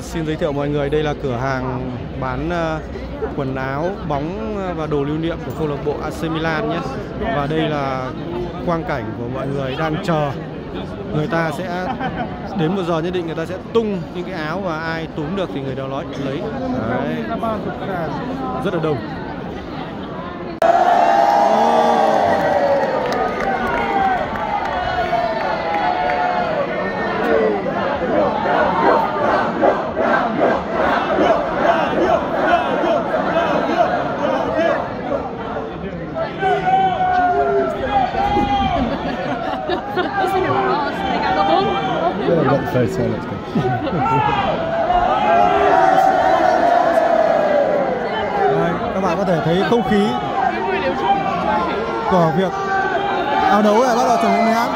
Xin giới thiệu mọi người, đây là cửa hàng bán quần áo, bóng và đồ lưu niệm của câu lạc bộ AC Milan nhé. Và đây là quang cảnh của mọi người đang chờ. Người ta sẽ đến một giờ nhất định, người ta sẽ tung những cái áo và ai túm được thì người đó lấy. Đấy. Rất là đông. Đấy, các bạn có thể thấy không khí của việc áo đấu này bắt đầu chuẩn bị nhãn.